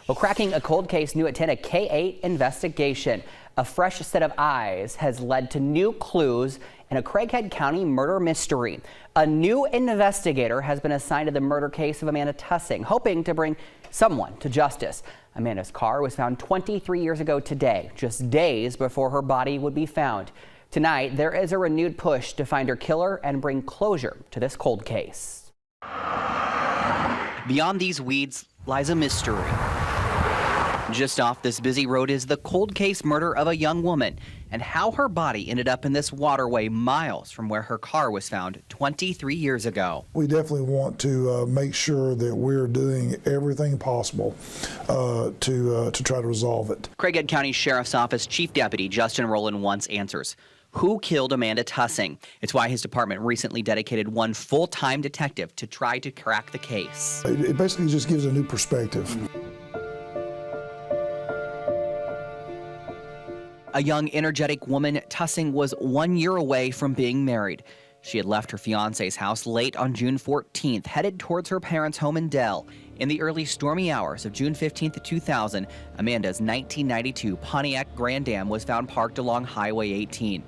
Well, cracking a cold case new at 10, a K-8 investigation. A fresh set of eyes has led to new clues in a Craighead County murder mystery. A new investigator has been assigned to the murder case of Amanda Tussing, hoping to bring someone to justice. Amanda's car was found 23 years ago today, just days before her body would be found. Tonight, there is a renewed push to find her killer and bring closure to this cold case. Beyond these weeds lies a mystery. Just off this busy road is the cold case murder of a young woman and how her body ended up in this waterway miles from where her car was found 23 years ago. We definitely want to make sure that we're doing everything possible to try to resolve it. Craighead County Sheriff's Office Chief Deputy Justin Rowland wants answers. Who killed Amanda Tussing? It's why his department recently dedicated one full-time detective to try to crack the case. It basically just gives a new perspective. A young, energetic woman, Tussing was 1 year away from being married. She had left her fiance's house late on June 14th, headed towards her parents' home in Dell. In the early stormy hours of June 15th, 2000, Amanda's 1992 Pontiac Grand Am was found parked along Highway 18.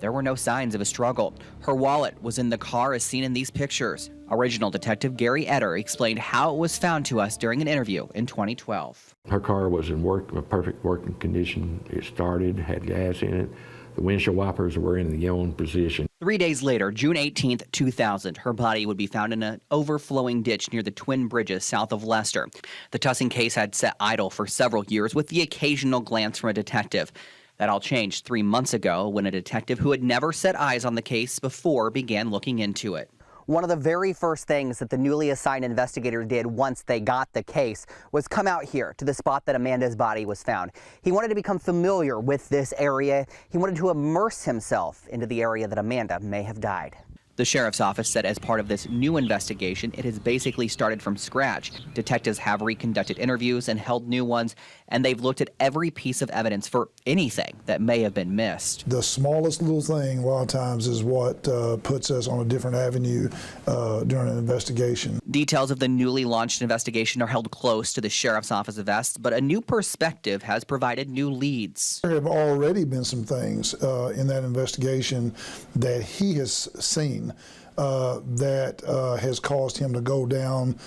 There were no signs of a struggle. Her wallet was in the car as seen in these pictures. Original Detective Gary Etter explained how it was found to us during an interview in 2012. Her car was in perfect working condition. It started, had gas in it. The windshield wipers were in the on position. 3 days later, June 18th, 2000, her body would be found in an overflowing ditch near the Twin Bridges south of Leicester. The Tussing case had sat idle for several years with the occasional glance from a detective. That all changed 3 months ago when a detective who had never set eyes on the case before began looking into it. One of the very first things that the newly assigned investigator did once they got the case was come out here to the spot that Amanda's body was found. He wanted to become familiar with this area. He wanted to immerse himself into the area that Amanda may have died. The sheriff's office said as part of this new investigation, it has basically started from scratch. Detectives have reconducted interviews and held new ones, and they've looked at every piece of evidence for anything that may have been missed. The smallest little thing a lot of times is what puts us on a different avenue during an investigation. Details of the newly launched investigation are held close to the sheriff's office vest, but a new perspective has provided new leads. There have already been some things in that investigation that he has seen that has caused him to go down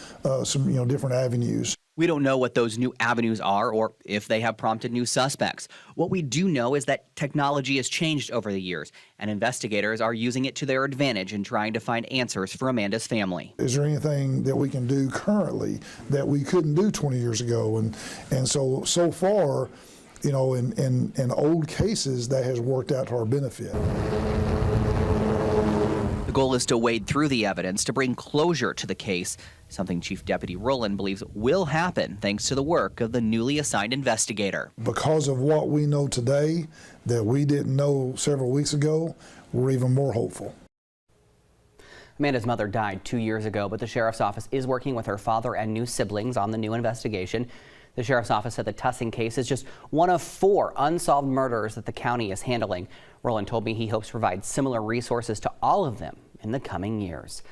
some different avenues. We don't know what those new avenues are or if they have prompted new suspects. What we do know is that technology has changed over the years, and investigators are using it to their advantage in trying to find answers for Amanda's family. Is there anything that we can do currently that we couldn't do 20 years ago? And so far, in old cases, that has worked out to our benefit. The goal is to wade through the evidence to bring closure to the case, something Chief Deputy Rowland believes will happen thanks to the work of the newly assigned investigator. Because of what we know today that we didn't know several weeks ago, we're even more hopeful. Amanda's mother died 2 years ago, but the sheriff's office is working with her father and new siblings on the new investigation. The sheriff's office said the Tussing case is just one of 4 unsolved murders that the county is handling. Rowland told me he hopes to provide similar resources to all of them in the coming years.